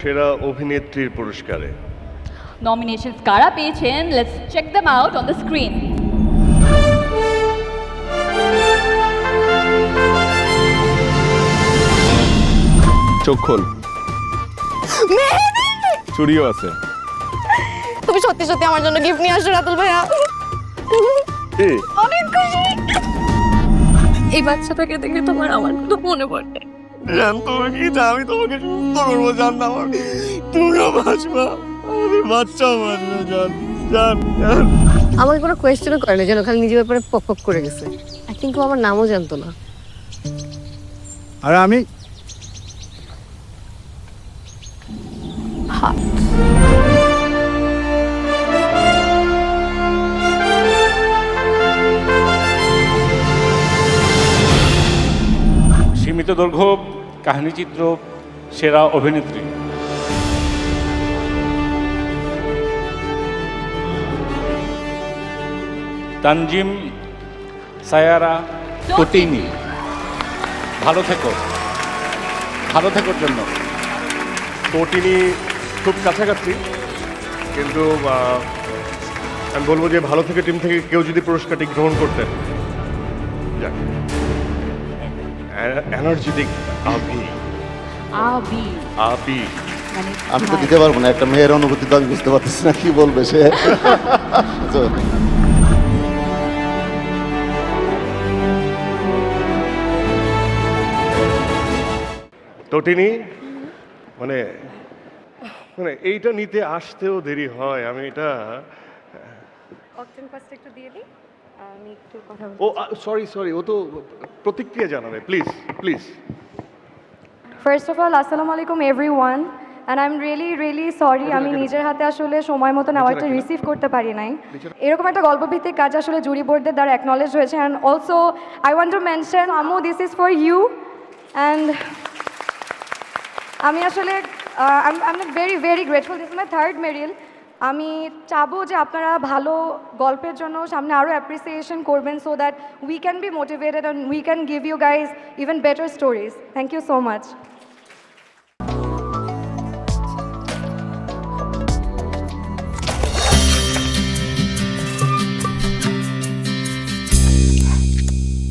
সেরা অভিনেত্রীর পুরস্কারে নমিনেশনস কারা পেয়েছেন, let's check them out on the screen. চোখ খোল, চুড়িও আছে। তুমি সত্যি সত্যি আমার জন্য গিফট নিয়ে আসো রাতুল ভাইয়া। অনেক খুশি। এই বাচ্চাটাকে দেখে তোমার আমার কথা মনে পড়ে। জান তোমাকে আমি তোমাকে সুস্থ করবো, জান না তুমিও বাঁচবা, আমাদের বাচ্চাও বাঁচবে, জান জান জান। আমাকে কোনো কোয়েশ্চেনও করে না, যেন খালি নিজের ব্যাপারে পক পক করে গেছে। আই থিঙ্ক ও আমার নামও জানতো না। আর আমি সীমিত দৈর্ঘ্য কাহিনীচিত্র সেরা অভিনেত্রী তানজিম সায়ারা তটিনী। ভালো থেকো, ভালো থেকোর জন্য। তটিনী খুব কাছাকাছি, কিন্তু আমি বলবো যে ভালো থেকে টিম থেকে কেউ যদি পুরস্কারটি গ্রহণ করতেন। যাক, এনার্জেটিক আবি আবি আবি মানে আমি তো দিতে পারবো না, একটা মেয়ের অনুভূতি তো আমি বুঝতে পারতেছি না কি বলবে সে। তো তটিনী মানে মানে এইটা নিতে আসতেও দেরি হয়। আমি এটা অক্টেন পাসটা একটু দিয়ে দিই, আমি একটু কথা ও সরি সরি, ও তো প্রতিক্রিয়া জানাবে। Please please. First of all আসসালামু আলাইকুম everyone, and I am really sorry আমি নিজের হাতে আসলে সময় মতো অ্যাওয়ার্ডটা রিসিভ করতে পারি নাই। এরকম একটা গল্পভিত্তিক কাজ আসলে জুরি বোর্ডদের দ্বারা অ্যাকনলেজ হয়েছে, and also I want to mention আমু, this is for you. And আমি আসলে I am very grateful, this is my third মেরিল। আমি চাবো যে আপনারা ভালো গল্পের জন্য সামনে আরও অ্যাপ্রিসিয়েশন করবেন, so that we can be motivated and we can give you guys even better stories. Thank you so much.